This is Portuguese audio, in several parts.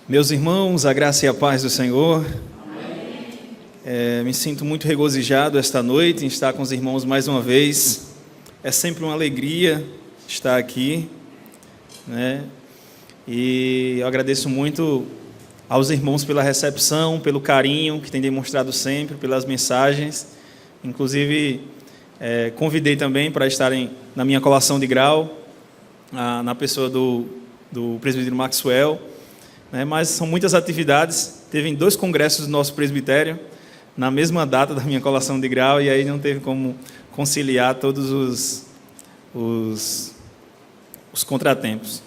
Meus irmãos, a graça e a paz do Senhor. Me sinto muito regozijado esta noite em estar com os irmãos mais uma vez. É sempre uma alegria estar aqui, né? E eu agradeço muito aos irmãos pela recepção, pelo carinho que têm demonstrado sempre, pelas mensagens. Inclusive, convidei também para estarem na minha colação de grau, na pessoa do presbítero Maxwell. Mas são muitas atividades. Teve 2 congressos do nosso presbitério na mesma data da minha colação de grau, e aí não teve como conciliar todos os contratempos.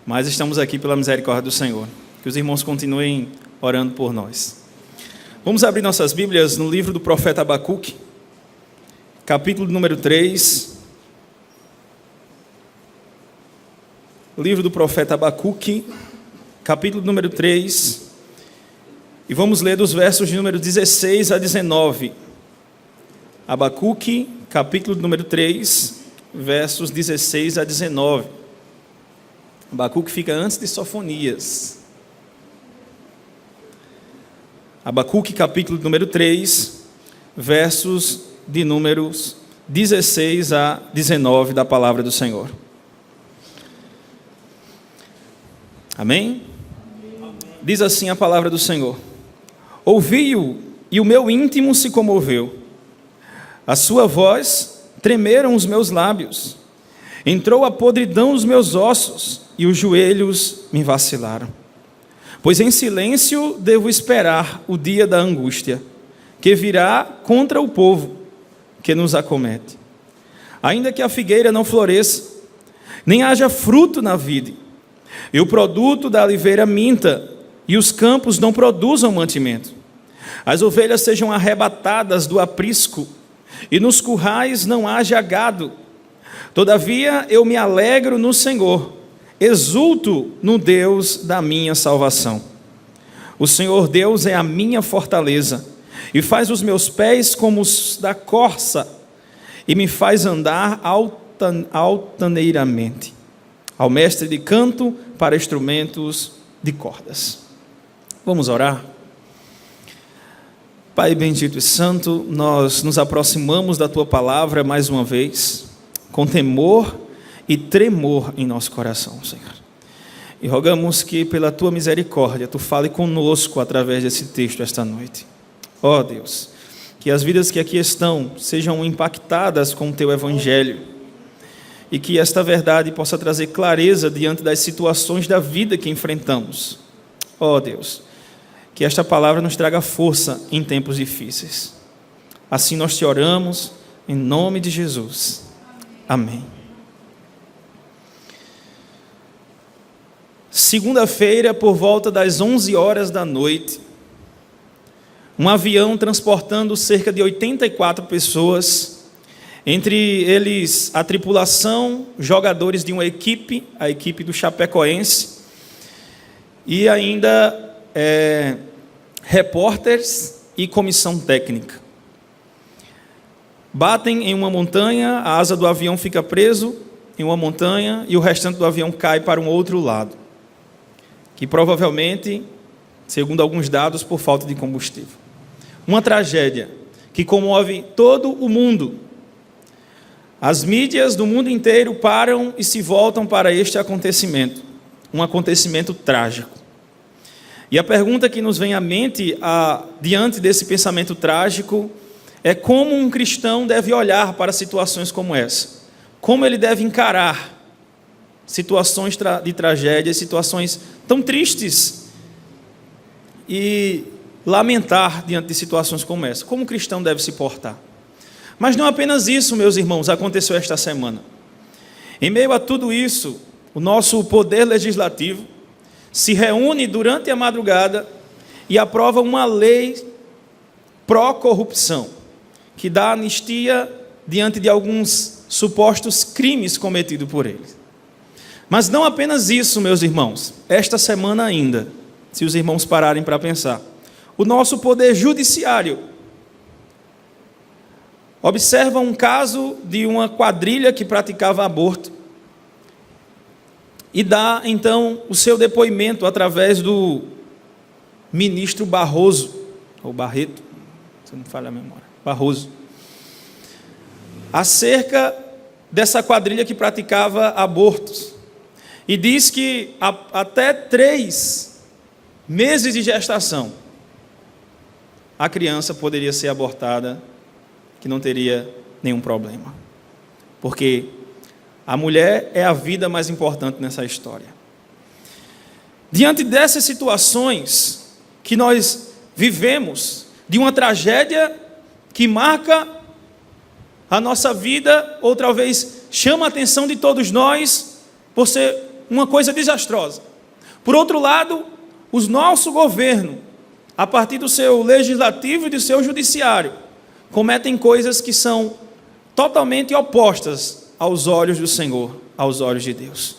Mas estamos aqui pela misericórdia do Senhor. Que os irmãos continuem orando por nós. Vamos abrir nossas Bíblias no livro do profeta Abacuque, capítulo número 3. Livro do profeta Abacuque, capítulo número 3, e vamos ler dos versos de número 16 a 19. Abacuque, capítulo número 3, versos 16 a 19. Abacuque fica antes de Sofonias. Abacuque, capítulo número 3, versos de números 16 a 19 da palavra do Senhor. Amém? Diz assim a palavra do Senhor: ouvi-o e o meu íntimo se comoveu, a sua voz tremeram os meus lábios, entrou a podridão nos meus ossos e os joelhos me vacilaram. Pois em silêncio devo esperar o dia da angústia, que virá contra o povo que nos acomete. Ainda que a figueira não floresça, nem haja fruto na vide, e o produto da oliveira minta, e os campos não produzam mantimento. As ovelhas sejam arrebatadas do aprisco, e nos currais não haja gado. Todavia eu me alegro no Senhor, exulto no Deus da minha salvação. O Senhor Deus é a minha fortaleza, e faz os meus pés como os da corça, e me faz andar altaneiramente. Ao mestre de canto para instrumentos de cordas. Vamos orar? Pai bendito e santo, nós nos aproximamos da Tua palavra mais uma vez, com temor e tremor em nosso coração, Senhor. E rogamos que pela Tua misericórdia, Tu fale conosco através desse texto esta noite. Ó Deus, que as vidas que aqui estão sejam impactadas com o Teu Evangelho, e que esta verdade possa trazer clareza diante das situações da vida que enfrentamos. Ó Deus, que esta palavra nos traga força em tempos difíceis. Assim nós te oramos, em nome de Jesus. Amém. Segunda-feira, por volta das 11 horas da noite, um avião transportando cerca de 84 pessoas, entre eles a tripulação, jogadores de uma equipe, a equipe do Chapecoense, e ainda repórteres e comissão técnica. Batem em uma montanha, a asa do avião fica preso em uma montanha e o restante do avião cai para um outro lado, que provavelmente, segundo alguns dados, por falta de combustível. Uma tragédia que comove todo o mundo. As mídias do mundo inteiro param e se voltam para este acontecimento, um acontecimento trágico. E a pergunta que nos vem à mente, diante desse pensamento trágico, é como um cristão deve olhar para situações como essa. Como ele deve encarar situações de tragédia, situações tão tristes, e lamentar diante de situações como essa. Como um cristão deve se portar? Mas não apenas isso, meus irmãos, aconteceu esta semana. Em meio a tudo isso, o nosso poder legislativo se reúne durante a madrugada e aprova uma lei pró-corrupção, que dá anistia diante de alguns supostos crimes cometidos por eles. Mas não apenas isso, meus irmãos, esta semana ainda, se os irmãos pararem para pensar, o nosso poder judiciário observa um caso de uma quadrilha que praticava aborto e dá, então, o seu depoimento através do ministro Barroso, ou Barreto, se não falha a memória, Barroso, acerca dessa quadrilha que praticava abortos. E diz que até 3 meses de gestação, a criança poderia ser abortada, que não teria nenhum problema. Porque a mulher é a vida mais importante nessa história. Diante dessas situações que nós vivemos, de uma tragédia que marca a nossa vida, ou talvez chama a atenção de todos nós, por ser uma coisa desastrosa. Por outro lado, o nosso governo, a partir do seu legislativo e do seu judiciário, cometem coisas que são totalmente opostas aos olhos do Senhor, aos olhos de Deus.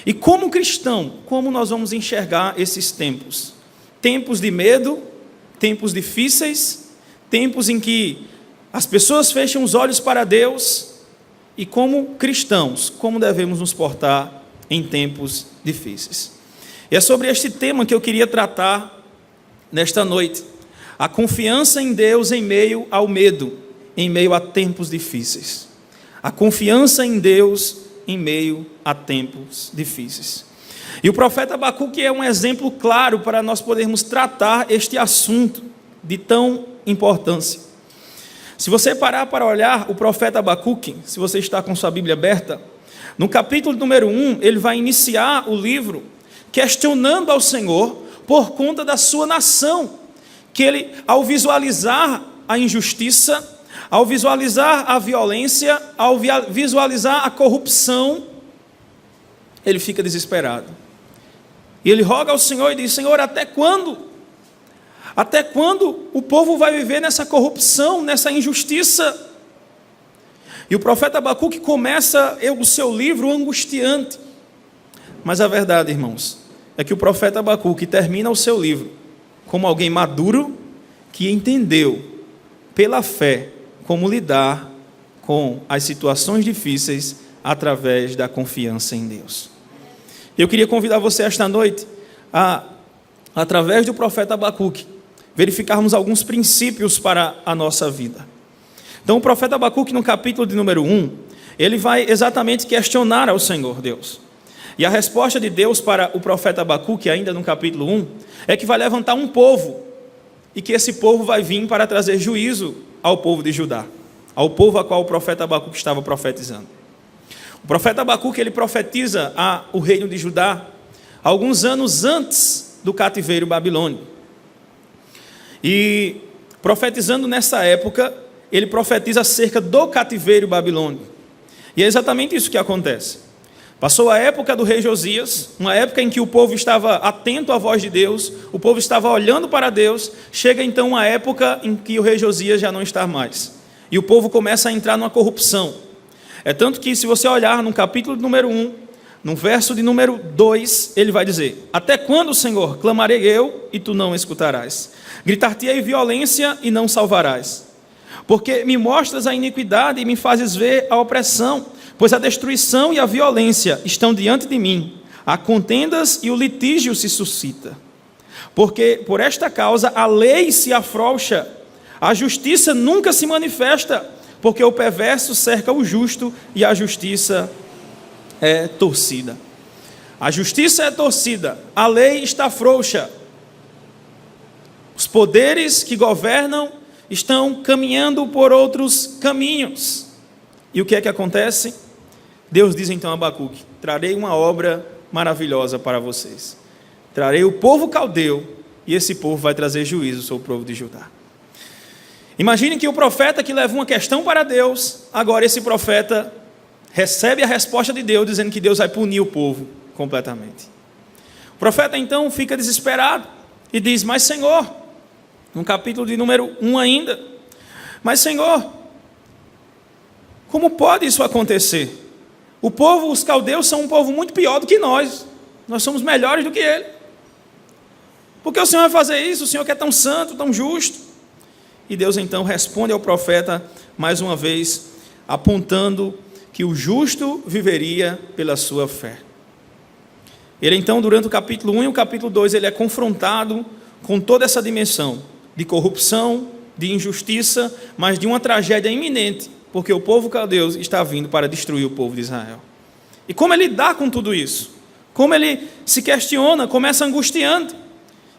E como cristão, como nós vamos enxergar esses tempos? Tempos de medo, tempos difíceis, tempos em que as pessoas fecham os olhos para Deus, e como cristãos, como devemos nos portar em tempos difíceis. E é sobre este tema que eu queria tratar nesta noite. A confiança em Deus em meio ao medo, em meio a tempos difíceis. A confiança em Deus em meio a tempos difíceis. E o profeta Abacuque é um exemplo claro para nós podermos tratar este assunto de tão importância. Se você parar para olhar o profeta Abacuque, se você está com sua Bíblia aberta, no capítulo número 1, ele vai iniciar o livro questionando ao Senhor por conta da sua nação, que ele, ao visualizar a injustiça, ao visualizar a violência, ao visualizar a corrupção, ele fica desesperado. E ele roga ao Senhor e diz: Senhor, até quando? Até quando o povo vai viver nessa corrupção, nessa injustiça? E o profeta Abacuque começa o seu livro angustiante. Mas a verdade, irmãos, é que o profeta Abacuque termina o seu livro como alguém maduro que entendeu, pela fé, como lidar com as situações difíceis através da confiança em Deus. Eu queria convidar você esta noite a, através do profeta Abacuque, verificarmos alguns princípios para a nossa vida. Então o profeta Abacuque, no capítulo de número 1, ele vai exatamente questionar ao Senhor Deus. E a resposta de Deus para o profeta Abacuque, ainda no capítulo 1, é que vai levantar um povo, e que esse povo vai vir para trazer juízo ao povo de Judá, ao povo a qual o profeta Abacuque estava profetizando. O profeta Abacuque, ele profetiza o reino de Judá alguns anos antes do cativeiro babilônico. E profetizando nessa época, ele profetiza acerca do cativeiro babilônico. E é exatamente isso que acontece. Passou a época do rei Josias, uma época em que o povo estava atento à voz de Deus, o povo estava olhando para Deus. Chega então uma época em que o rei Josias já não está mais. E o povo começa a entrar numa corrupção. É tanto que, se você olhar no capítulo número 1, no verso de número 2, ele vai dizer: Até quando, Senhor, clamarei eu e tu não escutarás? Gritar-te-ei violência e não salvarás. Porque me mostras a iniquidade e me fazes ver a opressão, pois a destruição e a violência estão diante de mim, há contendas e o litígio se suscita. Porque por esta causa a lei se afrouxa, a justiça nunca se manifesta, porque o perverso cerca o justo e a justiça é torcida. A justiça é torcida, a lei está frouxa. Os poderes que governam estão caminhando por outros caminhos. E o que é que acontece? Deus diz então a Abacuque: trarei uma obra maravilhosa para vocês. Trarei o povo caldeu, e esse povo vai trazer juízo sobre o povo de Judá. Imagine que o profeta que leva uma questão para Deus, agora esse profeta recebe a resposta de Deus, dizendo que Deus vai punir o povo completamente. O profeta então fica desesperado e diz: Mas Senhor, no capítulo de número 1 ainda, mas Senhor, como pode isso acontecer? O povo, os caldeus, são um povo muito pior do que nós somos melhores do que ele. Por que o Senhor vai fazer isso? O Senhor que é tão santo, tão justo. E Deus então responde ao profeta, mais uma vez, apontando que o justo viveria pela sua fé. Ele então, durante o capítulo 1 e o capítulo 2, ele é confrontado com toda essa dimensão de corrupção, de injustiça, mas de uma tragédia iminente, porque o povo caldeu está vindo para destruir o povo de Israel. E como ele lidar com tudo isso? Como ele se questiona, começa angustiando,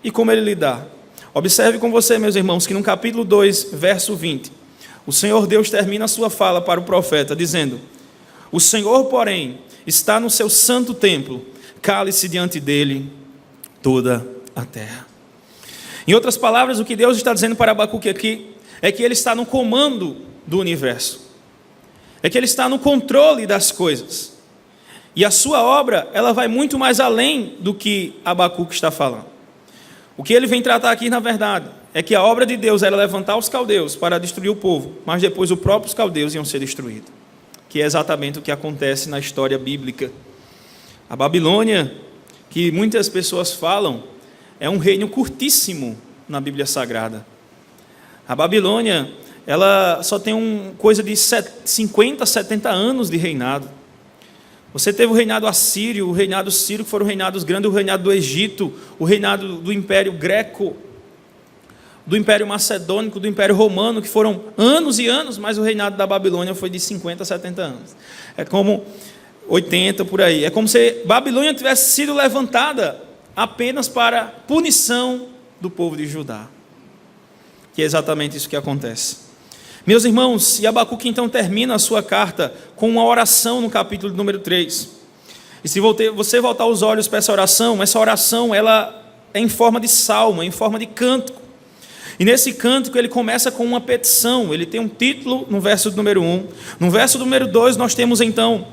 e como ele lidar? Observe com você, meus irmãos, que no capítulo 2, verso 20, o Senhor Deus termina a sua fala para o profeta, dizendo: o Senhor, porém, está no seu santo templo, cale-se diante dele toda a terra. Em outras palavras, o que Deus está dizendo para Abacuque aqui, é que ele está no comando do universo, é que ele está no controle das coisas, e a sua obra, ela vai muito mais além do que Abacuque está falando. O que ele vem tratar aqui, na verdade, é que a obra de Deus era levantar os caldeus para destruir o povo, mas depois os próprios caldeus iam ser destruídos, que é exatamente o que acontece na história bíblica. A Babilônia, que muitas pessoas falam, é um reino curtíssimo na Bíblia Sagrada. A Babilônia, ela só tem coisa de 50, 70 anos de reinado. Você teve o reinado assírio, o reinado sírio, que foram reinados grandes, o reinado do Egito, o reinado do Império Greco, do Império Macedônico, do Império Romano, que foram anos e anos, mas o reinado da Babilônia foi de 50 a 70 anos. É como 80 por aí. É como se Babilônia tivesse sido levantada apenas para punição do povo de Judá. Que é exatamente isso que acontece. Meus irmãos, e Abacuque então termina a sua carta com uma oração no capítulo número 3. E se você voltar os olhos para essa oração ela é em forma de salmo, em forma de cântico. E nesse cântico ele começa com uma petição, ele tem um título no verso número 1. No verso número 2 nós temos então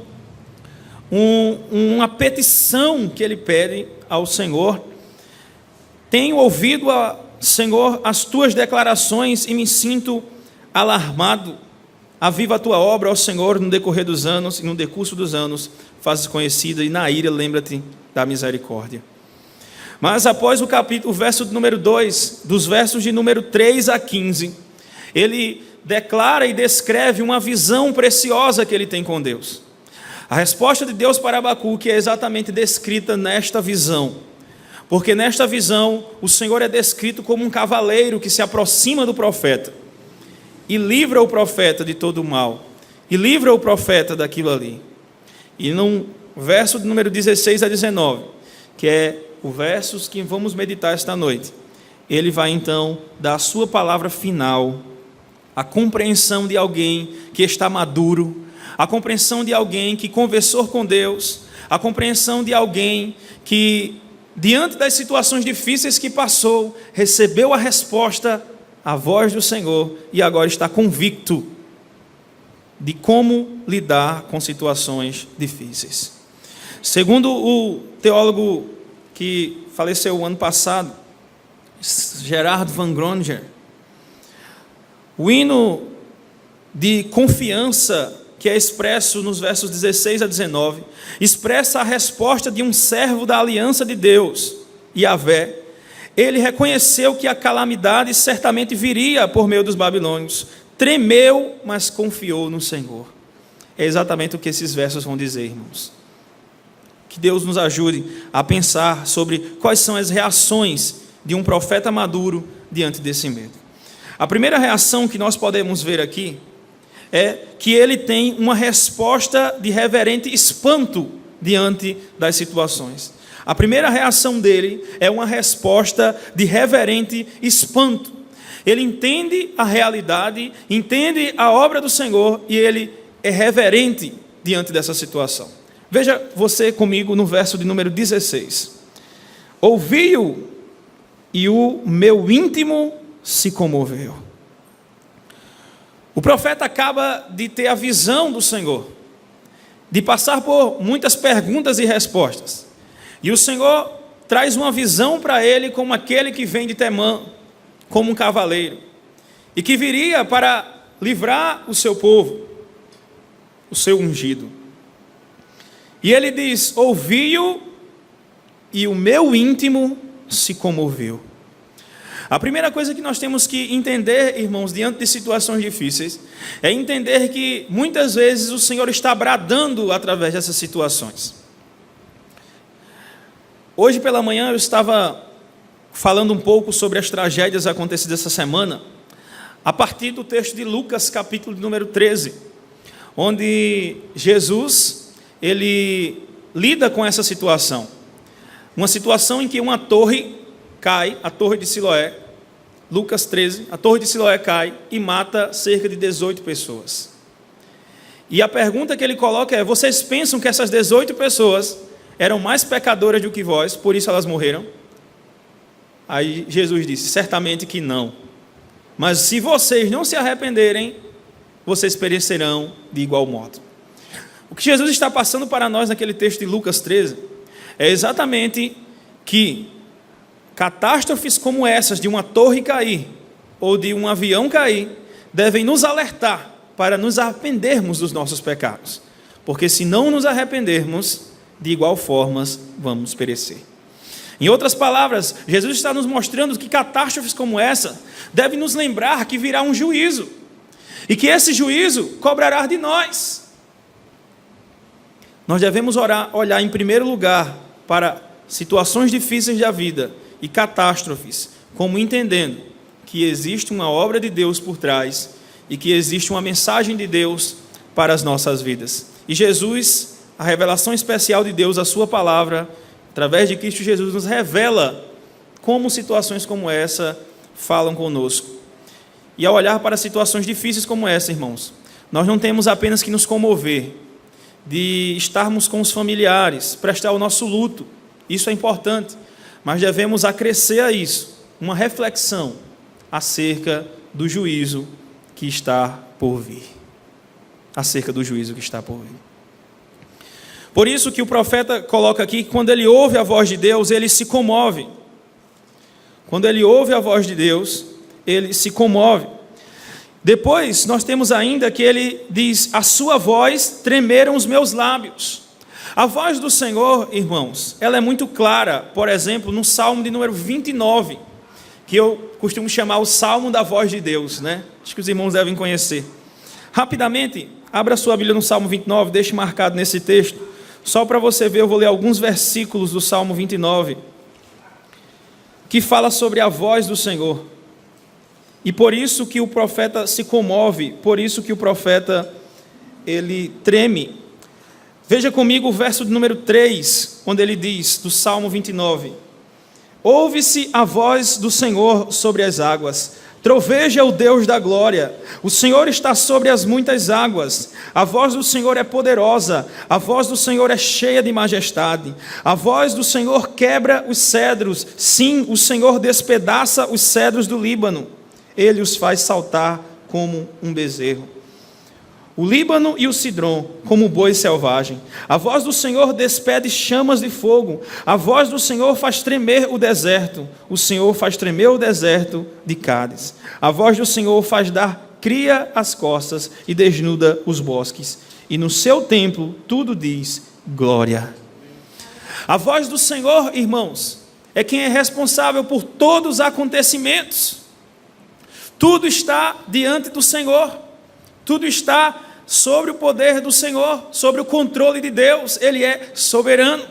uma petição que ele pede ao Senhor. Tenho ouvido, Senhor, as tuas declarações e me sinto alarmado. Aviva a tua obra, ó Senhor, no decorrer dos anos, e no decurso dos anos, fazes conhecida, e na ira lembra-te da misericórdia. Mas após o verso número 2, dos versos de número 3 a 15, ele declara e descreve uma visão preciosa que ele tem com Deus. A resposta de Deus para Abacuque é exatamente descrita nesta visão, porque nesta visão o Senhor é descrito como um cavaleiro que se aproxima do profeta e livra o profeta de todo o mal, e livra o profeta daquilo ali. E no verso de número 16 a 19, que é o versos que vamos meditar esta noite, ele vai então dar a sua palavra final, a compreensão de alguém que está maduro, a compreensão de alguém que conversou com Deus, a compreensão de alguém que, diante das situações difíceis que passou, recebeu a resposta, a voz do Senhor, e agora está convicto de como lidar com situações difíceis. Segundo o teólogo que faleceu o ano passado, Gerard van Groninger, o hino de confiança que é expresso nos versos 16 a 19, expressa a resposta de um servo da aliança de Deus, Yahvé. Ele reconheceu que a calamidade certamente viria por meio dos babilônios, tremeu, mas confiou no Senhor. É exatamente o que esses versos vão dizer, irmãos. Que Deus nos ajude a pensar sobre quais são as reações de um profeta maduro diante desse medo. A primeira reação que nós podemos ver aqui é que ele tem uma resposta de reverente espanto diante das situações. A primeira reação dele é uma resposta de reverente espanto. Ele entende a realidade, entende a obra do Senhor e ele é reverente diante dessa situação. Veja você comigo no verso de número 16. Ouvi-o e o meu íntimo se comoveu. O profeta acaba de ter a visão do Senhor, de passar por muitas perguntas e respostas. E o Senhor traz uma visão para ele como aquele que vem de Temã, como um cavaleiro, e que viria para livrar o seu povo, o seu ungido. E ele diz: ouvi-o e o meu íntimo se comoveu. A primeira coisa que nós temos que entender, irmãos, diante de situações difíceis, é entender que muitas vezes o Senhor está bradando através dessas situações. Hoje pela manhã eu estava falando um pouco sobre as tragédias acontecidas essa semana, a partir do texto de Lucas, capítulo número 13, onde Jesus, ele lida com essa situação. Uma situação em que uma torre cai, a torre de Siloé, Lucas 13, a torre de Siloé cai e mata cerca de 18 pessoas. E a pergunta que ele coloca é: vocês pensam que essas 18 pessoas eram mais pecadoras do que vós, por isso elas morreram? Aí Jesus disse: certamente que não. Mas se vocês não se arrependerem, vocês perecerão de igual modo. O que Jesus está passando para nós naquele texto de Lucas 13 é exatamente que catástrofes como essas, de uma torre cair, ou de um avião cair, devem nos alertar para nos arrependermos dos nossos pecados. Porque se não nos arrependermos, de igual forma vamos perecer. Em outras palavras, Jesus está nos mostrando que catástrofes como essa devem nos lembrar que virá um juízo, e que esse juízo cobrará de nós. Nós devemos olhar em primeiro lugar para situações difíceis da vida e catástrofes, como entendendo que existe uma obra de Deus por trás e que existe uma mensagem de Deus para as nossas vidas. E Jesus, a revelação especial de Deus, a sua palavra, através de Cristo Jesus, nos revela como situações como essa falam conosco. E ao olhar para situações difíceis como essa, irmãos, nós não temos apenas que nos comover de estarmos com os familiares, prestar o nosso luto, isso é importante, mas devemos acrescer a isso uma reflexão acerca do juízo que está por vir. Acerca do juízo que está por vir. Por isso que o profeta coloca aqui que quando ele ouve a voz de Deus, ele se comove. Quando ele ouve a voz de Deus, ele se comove. Depois, nós temos ainda que ele diz: a sua voz tremeram os meus lábios. A voz do Senhor, irmãos, ela é muito clara. Por exemplo, no Salmo de número 29, que eu costumo chamar o Salmo da voz de Deus, né? Acho que os irmãos devem conhecer. Rapidamente, abra sua Bíblia no Salmo 29, deixe marcado nesse texto. Só para você ver, eu vou ler alguns versículos do Salmo 29, que fala sobre a voz do Senhor. E por isso que o profeta se comove, por isso que o profeta, ele treme. Veja comigo o verso de número 3, quando ele diz, do Salmo 29, ouve-se a voz do Senhor sobre as águas, troveja o Deus da glória, o Senhor está sobre as muitas águas, a voz do Senhor é poderosa, a voz do Senhor é cheia de majestade, a voz do Senhor quebra os cedros, sim, o Senhor despedaça os cedros do Líbano, ele os faz saltar como um bezerro. O Líbano e o Cidrom, como boi selvagem. A voz do Senhor despede chamas de fogo. A voz do Senhor faz tremer o deserto. O Senhor faz tremer o deserto de Cádiz. A voz do Senhor faz dar cria às costas e desnuda os bosques. E no seu templo tudo diz glória. A voz do Senhor, irmãos, é quem é responsável por todos os acontecimentos. Tudo está diante do Senhor. Tudo está sobre o poder do Senhor, sobre o controle de Deus. Ele é soberano.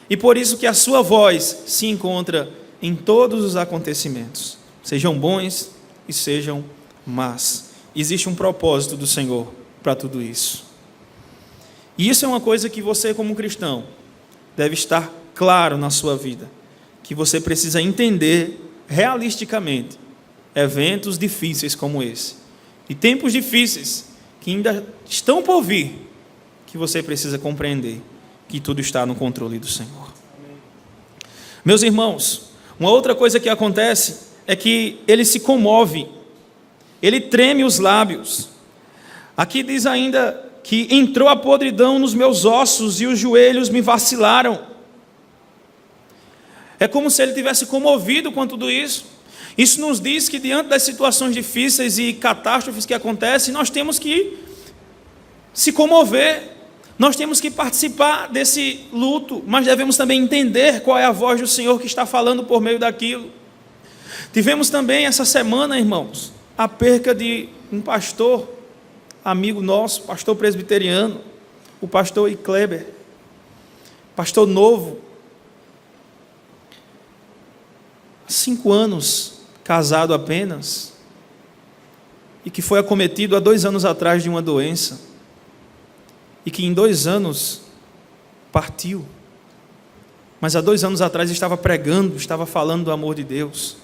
E por isso que a sua voz se encontra em todos os acontecimentos, sejam bons e sejam más. Existe um propósito do Senhor para tudo isso. E isso é uma coisa que você, como cristão, deve estar claro na sua vida, que você precisa entender realisticamente eventos difíceis como esse. E tempos difíceis que ainda estão por vir, que você precisa compreender que tudo está no controle do Senhor. Meus irmãos, uma outra coisa que acontece é que ele se comove, ele treme os lábios. Aqui diz ainda que entrou a podridão nos meus ossos e os joelhos me vacilaram. É como se ele tivesse comovido com tudo isso. Isso nos diz que diante das situações difíceis e catástrofes que acontecem, nós temos que se comover, nós temos que participar desse luto, mas devemos também entender qual é a voz do Senhor que está falando por meio daquilo. Tivemos também essa semana, irmãos, a perca de um pastor, amigo nosso, pastor presbiteriano, o pastor 5 anos casado apenas, e que foi acometido há 2 anos atrás de uma doença, e que em 2 anos partiu, mas há 2 anos atrás estava pregando, estava falando do amor de Deus.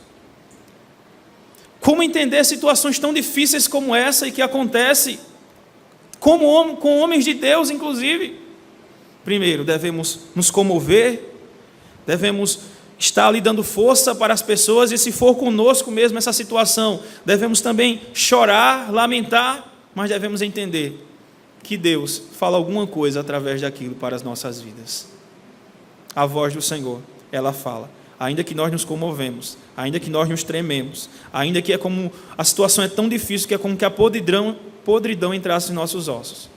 Como entender situações tão difíceis como essa e que acontece com homens de Deus, inclusive? Primeiro, devemos nos comover, devemos estar ali dando força para as pessoas, e se for conosco mesmo essa situação, devemos também chorar, lamentar, mas devemos entender que Deus fala alguma coisa através daquilo para as nossas vidas. A voz do Senhor, ela fala, ainda que nós nos comovemos, ainda que nós nos trememos, ainda que a situação é tão difícil que é como que a podridão entrasse em nossos ossos,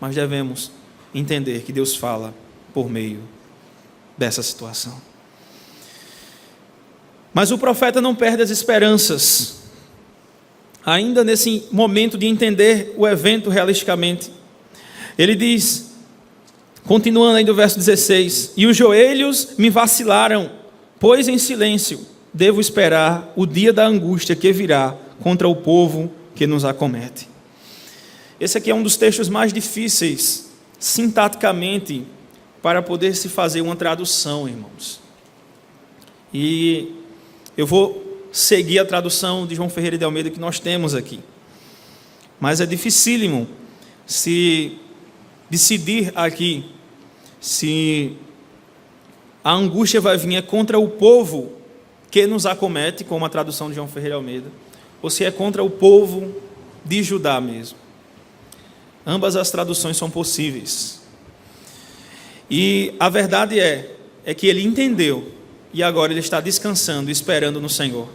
mas devemos entender que Deus fala por meio dessa situação. Mas o profeta não perde as esperanças, ainda nesse momento de entender o evento realisticamente. Ele diz, continuando aí do verso 16: e os joelhos me vacilaram, pois em silêncio devo esperar o dia da angústia que virá contra o povo que nos acomete. Esse aqui é um dos textos mais difíceis, sintaticamente, para poder se fazer uma tradução, irmãos. E eu vou seguir a tradução de João Ferreira de Almeida que nós temos aqui. Mas é dificílimo se decidir aqui se a angústia vai vir contra o povo que nos acomete, como a tradução de João Ferreira de Almeida, ou se é contra o povo de Judá mesmo. Ambas as traduções são possíveis. E a verdade é que ele entendeu, e agora ele está descansando, esperando no Senhor.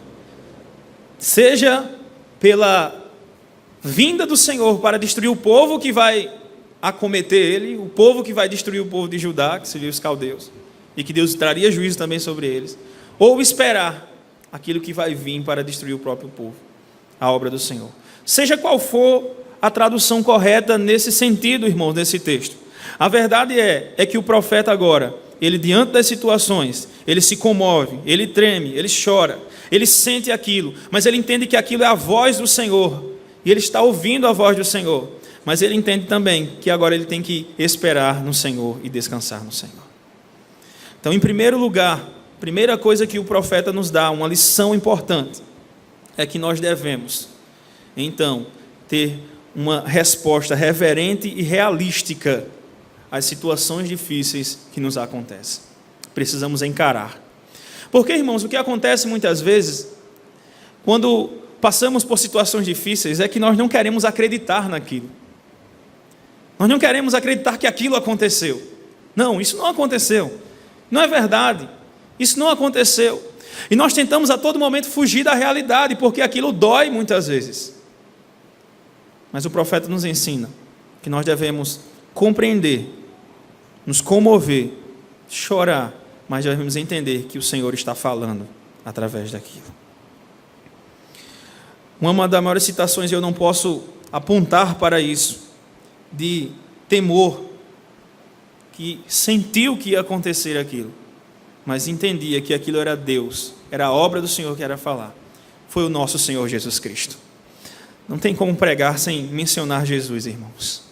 Seja pela vinda do Senhor para destruir o povo que vai acometer ele, o povo que vai destruir o povo de Judá, que seria os caldeus, e que Deus traria juízo também sobre eles, ou esperar aquilo que vai vir para destruir o próprio povo, a obra do Senhor. Seja qual for a tradução correta nesse sentido, irmãos, nesse texto, a verdade é que o profeta agora, ele diante das situações, ele se comove, ele treme, ele chora, ele sente aquilo, mas ele entende que aquilo é a voz do Senhor, e ele está ouvindo a voz do Senhor, mas ele entende também que agora ele tem que esperar no Senhor e descansar no Senhor. Então, em primeiro lugar, primeira coisa que o profeta nos dá, uma lição importante, é que nós devemos, então, ter uma resposta reverente e realística às situações difíceis que nos acontecem. Precisamos encarar. Porque, irmãos, o que acontece muitas vezes, quando passamos por situações difíceis, é que nós não queremos acreditar naquilo. Nós não queremos acreditar que aquilo aconteceu. Não, isso não aconteceu. Não é verdade. Isso não aconteceu. E nós tentamos a todo momento fugir da realidade, porque aquilo dói muitas vezes. Mas o profeta nos ensina que nós devemos compreender, nos comover, chorar, mas devemos entender que o Senhor está falando através daquilo. Uma das maiores citações, eu não posso apontar para isso, de temor, que sentiu que ia acontecer aquilo, mas entendia que aquilo era Deus, era a obra do Senhor que era falar, foi o nosso Senhor Jesus Cristo. Não tem como pregar sem mencionar Jesus, irmãos.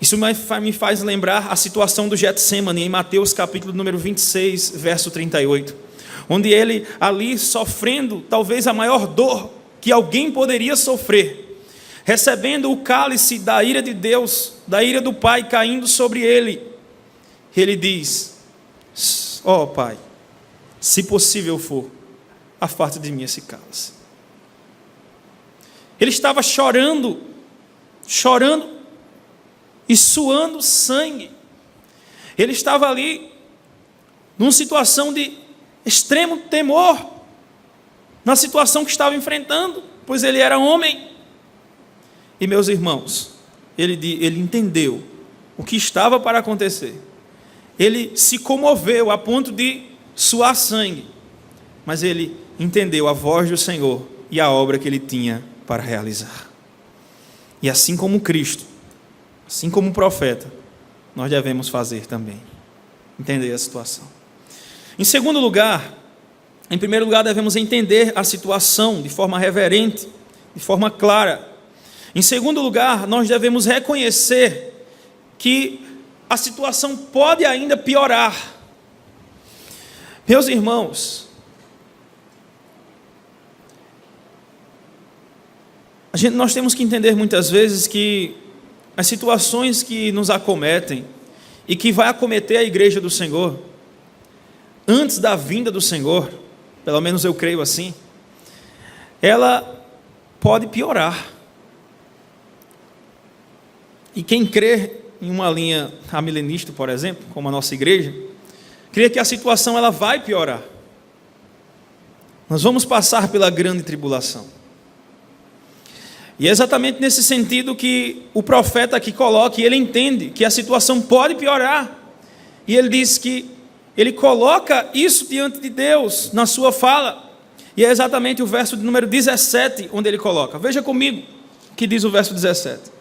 Isso me faz lembrar a situação do Getsemane, em Mateus capítulo número 26, verso 38, onde ele ali sofrendo talvez a maior dor que alguém poderia sofrer, recebendo o cálice da ira de Deus, da ira do Pai caindo sobre ele, ele diz: ó Pai, se possível for, afasta de mim esse cálice. Ele estava chorando e suando sangue. Ele estava ali numa situação de extremo temor, na situação que estava enfrentando, pois ele era homem. E meus irmãos, ele entendeu o que estava para acontecer. Ele se comoveu a ponto de suar sangue, mas ele entendeu a voz do Senhor e a obra que ele tinha para realizar. E assim como Cristo, assim como o profeta, nós devemos fazer também, entender a situação. Em segundo lugar, Em primeiro lugar, devemos entender a situação de forma reverente, de forma clara. Em segundo lugar, nós devemos reconhecer que a situação pode ainda piorar. Meus irmãos, nós temos que entender muitas vezes que as situações que nos acometem e que vai acometer a igreja do Senhor, antes da vinda do Senhor, pelo menos eu creio assim, ela pode piorar. E quem crê em uma linha amilenista, por exemplo, como a nossa igreja, crê que a situação ela vai piorar. Nós vamos passar pela grande tribulação. E é exatamente nesse sentido que o profeta aqui coloca, e ele entende que a situação pode piorar. E ele diz que ele coloca isso diante de Deus na sua fala. E é exatamente o verso de número 17 onde ele coloca. Veja comigo o que diz o verso 17.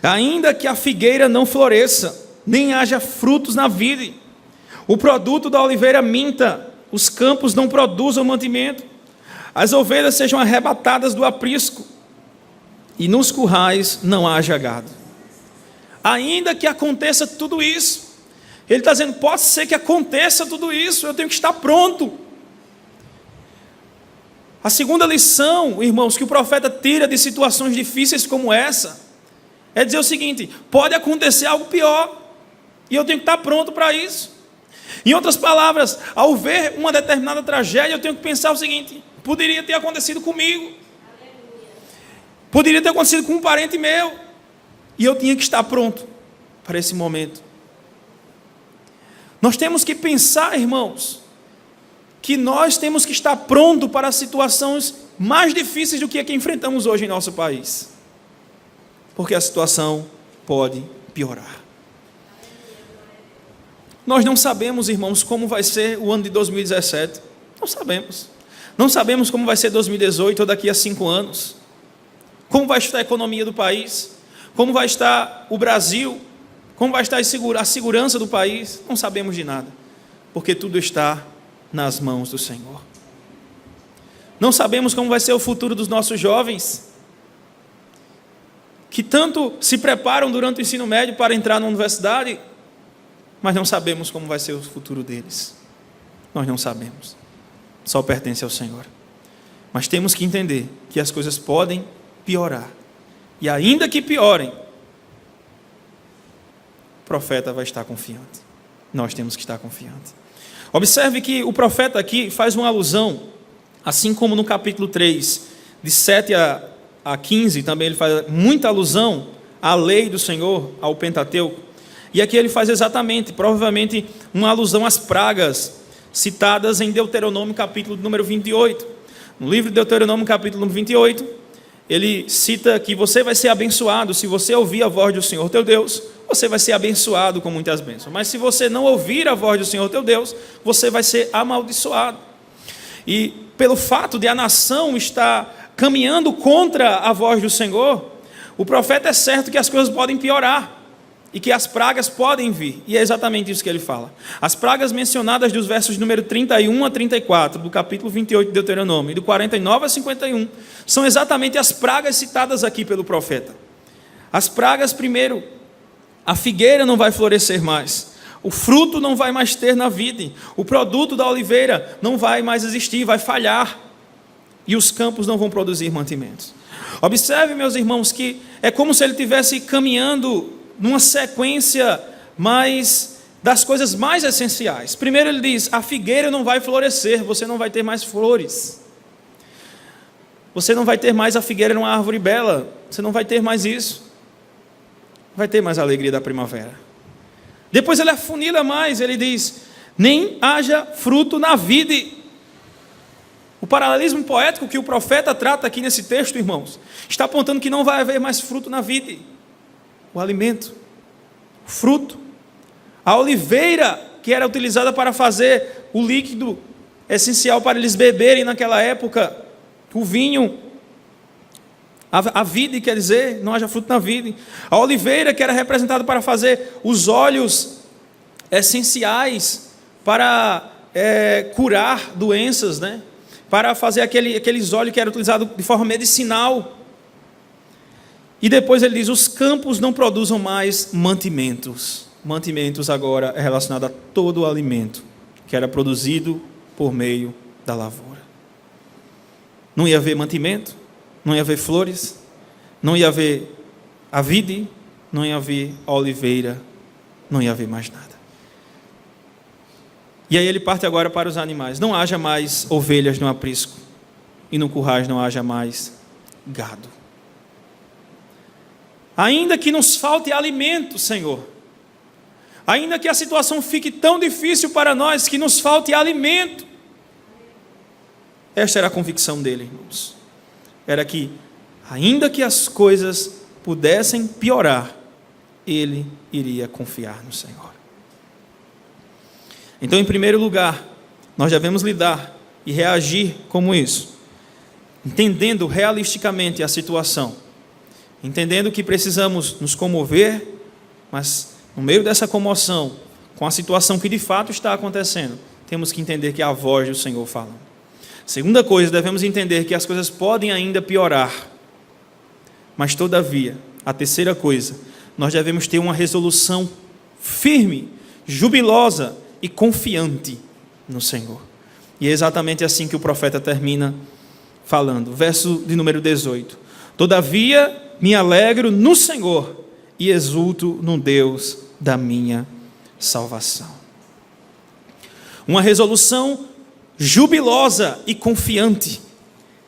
Ainda que a figueira não floresça, nem haja frutos na vide, o produto da oliveira minta, os campos não produzam mantimento, as ovelhas sejam arrebatadas do aprisco, e nos currais não haja gado. Ainda que aconteça tudo isso, ele está dizendo, pode ser que aconteça tudo isso, eu tenho que estar pronto. A segunda lição, irmãos, que o profeta tira de situações difíceis como essa, é dizer o seguinte, pode acontecer algo pior, e eu tenho que estar pronto para isso. Em outras palavras, ao ver uma determinada tragédia, eu tenho que pensar o seguinte, poderia ter acontecido comigo, poderia ter acontecido com um parente meu, e eu tinha que estar pronto para esse momento. Nós temos que pensar, irmãos, que nós temos que estar pronto para situações mais difíceis do que a que enfrentamos hoje em nosso país, porque a situação pode piorar. Nós não sabemos, irmãos, como vai ser o ano de 2017, não sabemos. Não sabemos como vai ser 2018 ou daqui a 5 anos, como vai estar a economia do país, como vai estar o Brasil, como vai estar a segurança do país, não sabemos de nada, porque tudo está nas mãos do Senhor. Não sabemos como vai ser o futuro dos nossos jovens, que tanto se preparam durante o ensino médio para entrar na universidade, mas não sabemos como vai ser o futuro deles. Nós não sabemos, só pertence ao Senhor. Mas temos que entender que as coisas podem piorar, e ainda que piorem, o profeta vai estar confiante. Nós temos que estar confiantes. Observe que o profeta aqui faz uma alusão, assim como no capítulo 3, de 7 a 15, também ele faz muita alusão à lei do Senhor, ao Pentateuco. E aqui ele faz exatamente, provavelmente, uma alusão às pragas citadas em Deuteronômio, capítulo número 28. No livro de Deuteronômio, capítulo número 28, ele cita que você vai ser abençoado se você ouvir a voz do Senhor teu Deus, você vai ser abençoado com muitas bênçãos. Mas se você não ouvir a voz do Senhor teu Deus, você vai ser amaldiçoado. E pelo fato de a nação estar caminhando contra a voz do Senhor, o profeta é certo que as coisas podem piorar e que as pragas podem vir, e é exatamente isso que ele fala. As pragas mencionadas dos versos número 31 a 34, do capítulo 28 de Deuteronômio, e do 49 a 51, são exatamente as pragas citadas aqui pelo profeta. As pragas, primeiro, a figueira não vai florescer mais, o fruto não vai mais ter na vide, o produto da oliveira não vai mais existir, vai falhar, e os campos não vão produzir mantimentos. Observe, meus irmãos, que é como se ele estivesse caminhando numa sequência das coisas mais essenciais. Primeiro ele diz, a figueira não vai florescer, você não vai ter mais flores, você não vai ter mais a figueira numa árvore bela, você não vai ter mais isso, vai ter mais a alegria da primavera. Depois ele afunila mais, ele diz, nem haja fruto na vide. O paralelismo poético que o profeta trata aqui nesse texto, irmãos, está apontando que não vai haver mais fruto na vide. O alimento, o fruto, a oliveira que era utilizada para fazer o líquido essencial para eles beberem naquela época, o vinho, a vide, quer dizer, não haja fruto na vide, a oliveira que era representada para fazer os óleos essenciais para curar doenças, né? Para fazer aqueles óleos que eram utilizados de forma medicinal. E depois ele diz: os campos não produzam mais mantimentos. Mantimentos agora é relacionado a todo o alimento que era produzido por meio da lavoura. Não ia haver mantimento, não ia haver flores, não ia haver a vide, não ia haver a oliveira, não ia haver mais nada. E aí ele parte agora para os animais. Não haja mais ovelhas no aprisco, e no currais não haja mais gado. Ainda que nos falte alimento, Senhor, ainda que a situação fique tão difícil para nós, que nos falte alimento. Esta era a convicção dele, irmãos. Era que, ainda que as coisas pudessem piorar, ele iria confiar no Senhor. Então, em primeiro lugar, nós devemos lidar e reagir como isso, entendendo realisticamente a situação, entendendo que precisamos nos comover, mas no meio dessa comoção, com a situação que de fato está acontecendo, temos que entender que é a voz do Senhor falando. Segunda coisa, devemos entender que as coisas podem ainda piorar, mas todavia, a terceira coisa, nós devemos ter uma resolução firme, jubilosa e confiante no Senhor. E é exatamente assim que o profeta termina falando, verso de número 18: todavia me alegro no Senhor e exulto no Deus da minha salvação. Uma resolução jubilosa e confiante,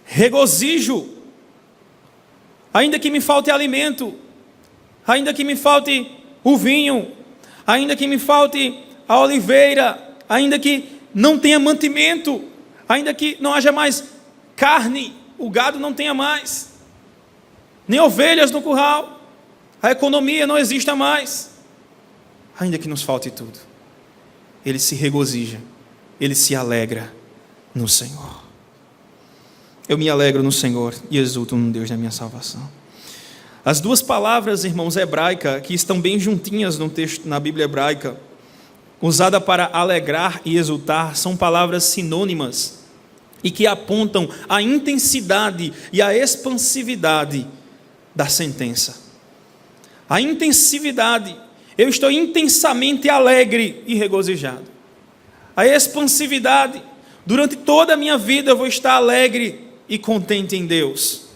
regozijo, ainda que me falte alimento, ainda que me falte o vinho, ainda que me falte a oliveira, ainda que não tenha mantimento, ainda que não haja mais carne, o gado não tenha mais, nem ovelhas no curral, a economia não exista mais, ainda que nos falte tudo, ele se regozija, ele se alegra no Senhor. Eu me alegro no Senhor e exulto no Deus da minha salvação. As duas palavras, irmãos, hebraica, que estão bem juntinhas no texto, na Bíblia hebraica, usada para alegrar e exultar, são palavras sinônimas e que apontam a intensidade e a expansividade da sentença. A intensividade, eu estou intensamente alegre e regozijado. A expansividade, durante toda a minha vida eu vou estar alegre e contente em Deus,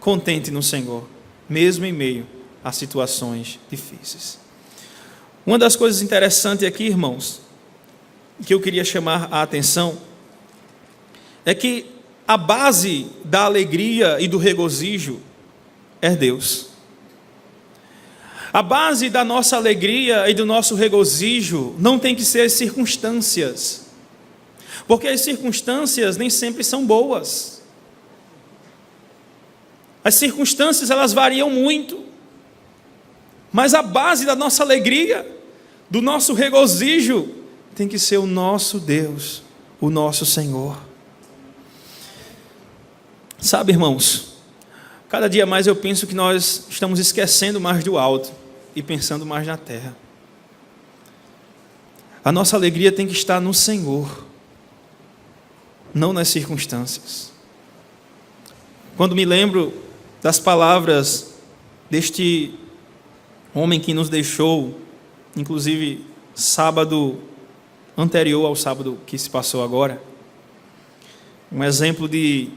contente no Senhor, mesmo em meio a situações difíceis. Uma das coisas interessantes aqui, irmãos, que eu queria chamar a atenção, é que a base da alegria e do regozijo é Deus. A base da nossa alegria e do nosso regozijo não tem que ser as circunstâncias, porque as circunstâncias nem sempre são boas. As circunstâncias, elas variam muito, mas a base da nossa alegria, do nosso regozijo, tem que ser o nosso Deus, o nosso Senhor. Sabe, irmãos, cada dia mais eu penso que nós estamos esquecendo mais do alto e pensando mais na terra. A nossa alegria tem que estar no Senhor, não nas circunstâncias. Quando me lembro das palavras deste homem que nos deixou, inclusive sábado anterior ao sábado que se passou agora, um exemplo de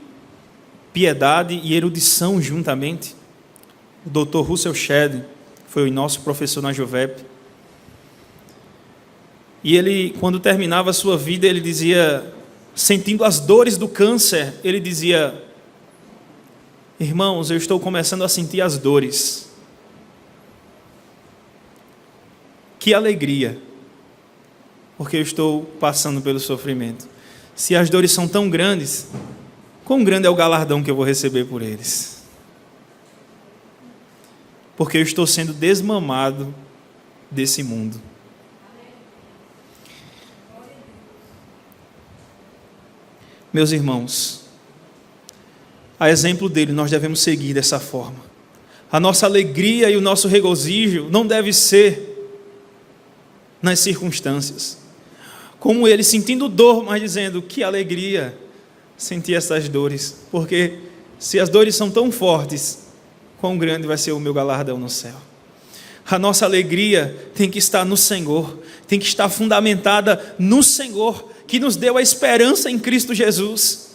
piedade e erudição juntamente, o Dr. Russell Shedd, foi o nosso professor na Juvep, e ele, quando terminava a sua vida, ele dizia, sentindo as dores do câncer, ele dizia: irmãos, eu estou começando a sentir as dores. Que alegria, porque eu estou passando pelo sofrimento. Se as dores são tão grandes, quão grande é o galardão que eu vou receber por eles? Porque eu estou sendo desmamado desse mundo. Meus irmãos, a exemplo dele, nós devemos seguir dessa forma. A nossa alegria e o nosso regozijo não deve ser nas circunstâncias. como ele sentindo dor, mas dizendo: que alegria sentir essas dores, porque se as dores são tão fortes, quão grande vai ser o meu galardão no céu. A nossa alegria tem que estar no Senhor, tem que estar fundamentada no Senhor, que nos deu a esperança em Cristo Jesus.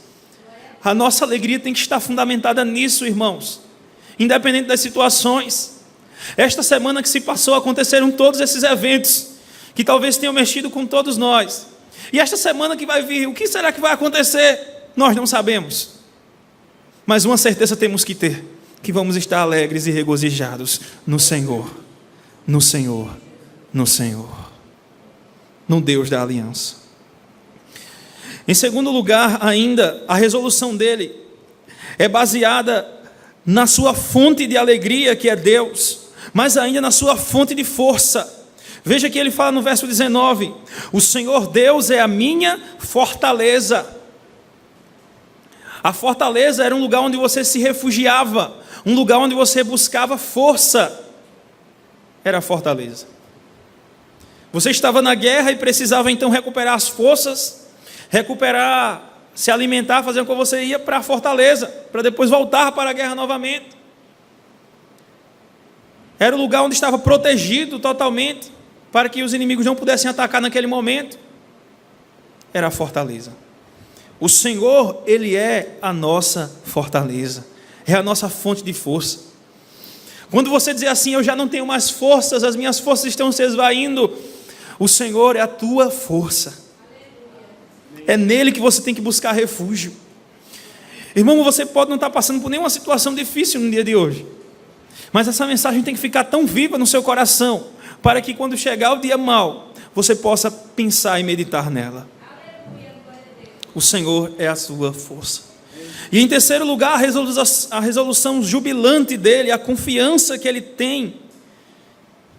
A nossa alegria tem que estar fundamentada nisso, irmãos, independente das situações. Esta semana que se passou, aconteceram todos esses eventos, que talvez tenham mexido com todos nós. E esta semana que vai vir, o que será que vai acontecer? Nós não sabemos. Mas uma certeza temos que ter, que vamos estar alegres e regozijados no Senhor, no Senhor, no Senhor, no Deus da aliança. Em segundo lugar, ainda, a resolução dele é baseada na sua fonte de alegria, que é Deus, mas ainda na sua fonte de força. Veja que ele fala no verso 19: o Senhor Deus é a minha fortaleza. A fortaleza era um lugar onde você se refugiava, um lugar onde você buscava força. Era a fortaleza. Você estava na guerra e precisava então recuperar as forças, se alimentar, fazer com que você ia para a fortaleza, para depois voltar para a guerra novamente. Era o lugar onde estava protegido totalmente, para que os inimigos não pudessem atacar naquele momento. Era a fortaleza. O Senhor, Ele é a nossa fortaleza, é a nossa fonte de força. Quando você dizer assim: eu já não tenho mais forças, as minhas forças estão se esvaindo, o Senhor é a tua força. É nele que você tem que buscar refúgio. Irmão, você pode não estar passando por nenhuma situação difícil no dia de hoje, mas essa mensagem tem que ficar tão viva no seu coração, para que quando chegar o dia mau, você possa pensar e meditar nela. O Senhor é a sua força. E em terceiro lugar, a resolução jubilante dele, a confiança que ele tem,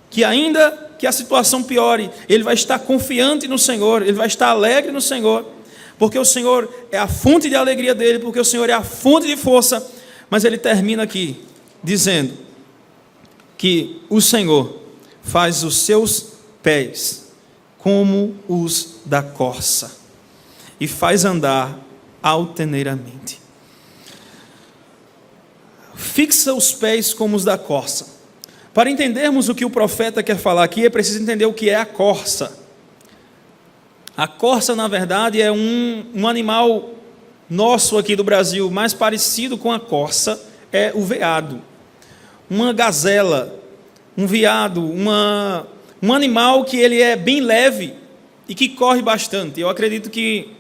que ainda que a situação piore, ele vai estar confiante no Senhor, ele vai estar alegre no Senhor, porque o Senhor é a fonte de alegria dele, porque o Senhor é a fonte de força. Mas ele termina aqui dizendo que o Senhor faz os seus pés como os da corça e faz andar altaneiramente. Fixa os pés como os da corça. Para entendermos o que o profeta quer falar aqui, é preciso entender o que é a corça. A corça, na verdade, é um animal nosso aqui do Brasil, mais parecido com a corça é o veado, uma gazela, um veado, um animal que ele é bem leve e que corre bastante. Eu acredito que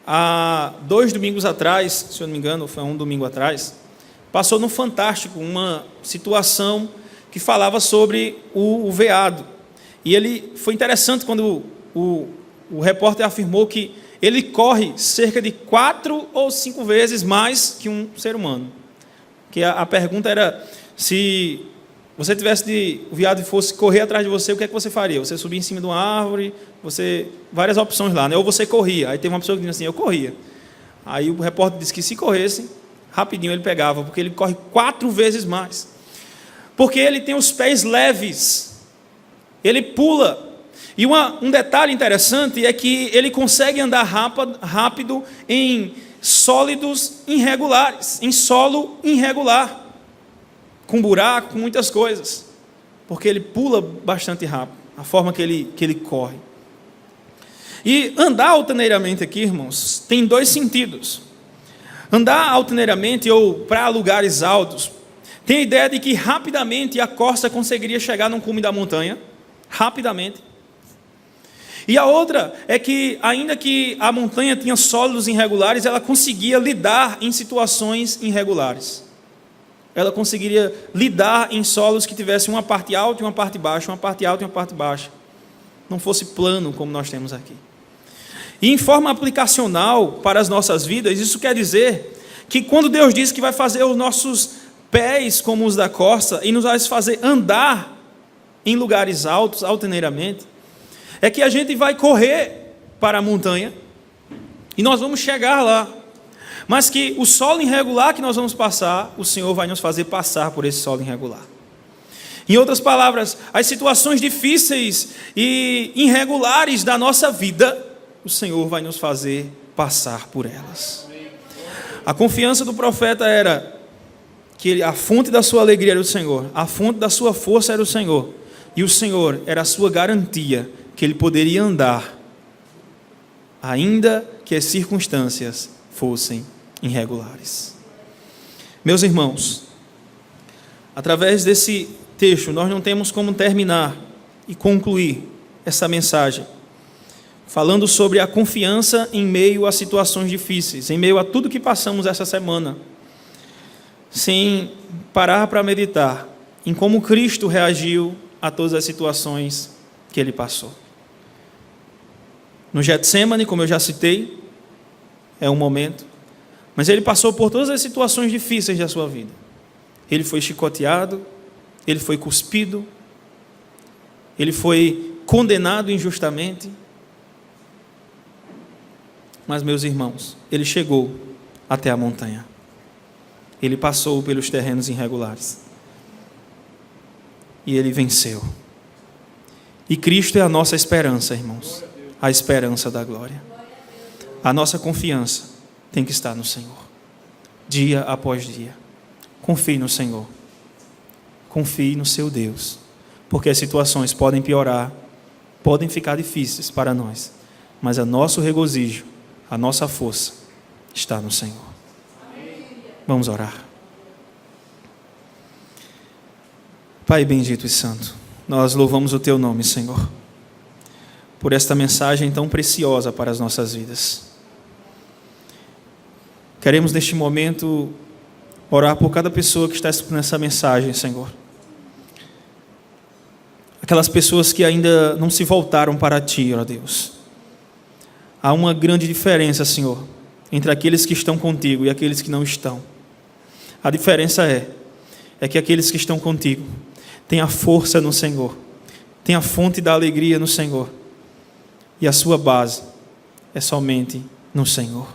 há 2 domingos atrás, se eu não me engano, foi um domingo atrás, passou no Fantástico uma situação que falava sobre o veado. E ele foi interessante quando o repórter afirmou que ele corre cerca de 4 ou 5 vezes mais que um ser humano. Que a pergunta era: se você o veado fosse correr atrás de você, o que é que você faria? Você subia em cima de uma árvore, várias opções lá, né? Ou você corria. Aí teve uma pessoa que disse assim: eu corria. Aí o repórter disse que se corresse, rapidinho ele pegava, porque ele corre 4 vezes mais. Porque ele tem os pés leves, ele pula. E um detalhe interessante é que ele consegue andar rápido em sólidos irregulares, em solo irregular, com buraco, com muitas coisas, porque ele pula bastante rápido, a forma que ele corre. E andar altaneiramente aqui, irmãos, tem 2 sentidos. Andar altaneiramente ou para lugares altos, tem a ideia de que rapidamente a corça conseguiria chegar no cume da montanha, rapidamente. E a outra é que, ainda que a montanha tinha sólidos irregulares, ela conseguia lidar em situações irregulares. Ela conseguiria lidar em solos que tivessem uma parte alta e uma parte baixa, uma parte alta e uma parte baixa. Não fosse plano como nós temos aqui. E em forma aplicacional para as nossas vidas, isso quer dizer que quando Deus diz que vai fazer os nossos pés como os da corça e nos vai fazer andar em lugares altos, altaneiramente, é que a gente vai correr para a montanha e nós vamos chegar lá, mas que o solo irregular que nós vamos passar, o Senhor vai nos fazer passar por esse solo irregular. Em outras palavras, as situações difíceis e irregulares da nossa vida, o Senhor vai nos fazer passar por elas. A confiança do profeta era que a fonte da sua alegria era o Senhor, a fonte da sua força era o Senhor, e o Senhor era a sua garantia que ele poderia andar, ainda que as circunstâncias fossem irregulares. Meus irmãos, através desse texto, nós não temos como terminar e concluir essa mensagem falando sobre a confiança em meio a situações difíceis, em meio a tudo que passamos essa semana, sem parar para meditar em como Cristo reagiu a todas as situações que ele passou. No Getsêmani, como eu já citei, é um momento, mas ele passou por todas as situações difíceis da sua vida. Ele foi chicoteado, ele foi cuspido, ele foi condenado injustamente. Mas, meus irmãos, ele chegou até a montanha. Ele passou pelos terrenos irregulares. E ele venceu. E Cristo é a nossa esperança, irmãos. A esperança da glória. A nossa confiança tem que estar no Senhor. Dia após dia. Confie no Senhor. Confie no seu Deus. Porque as situações podem piorar, podem ficar difíceis para nós. Mas o nosso regozijo, a nossa força está no Senhor. Vamos orar. Pai bendito e santo, nós louvamos o Teu nome, Senhor, por esta mensagem tão preciosa para as nossas vidas. Queremos neste momento orar por cada pessoa que está escutando essa mensagem, Senhor. Aquelas pessoas que ainda não se voltaram para Ti, ó Deus. Há uma grande diferença, Senhor, entre aqueles que estão contigo e aqueles que não estão. A diferença é que aqueles que estão contigo têm a força no Senhor, têm a fonte da alegria no Senhor, e a sua base é somente no Senhor.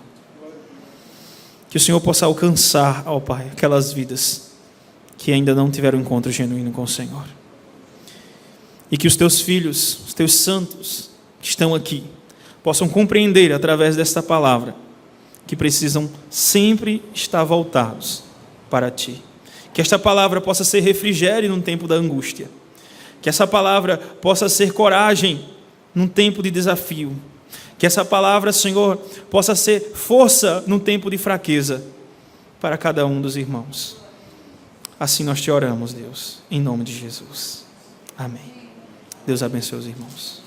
Que o Senhor possa alcançar, ó Pai, aquelas vidas que ainda não tiveram encontro genuíno com o Senhor. E que os Teus filhos, os Teus santos que estão aqui, possam compreender através desta palavra que precisam sempre estar voltados para Ti. Que esta palavra possa ser refrigério num tempo da angústia. Que essa palavra possa ser coragem num tempo de desafio. Que essa palavra, Senhor, possa ser força num tempo de fraqueza para cada um dos irmãos. Assim nós Te oramos, Deus, em nome de Jesus. Amém. Deus abençoe os irmãos.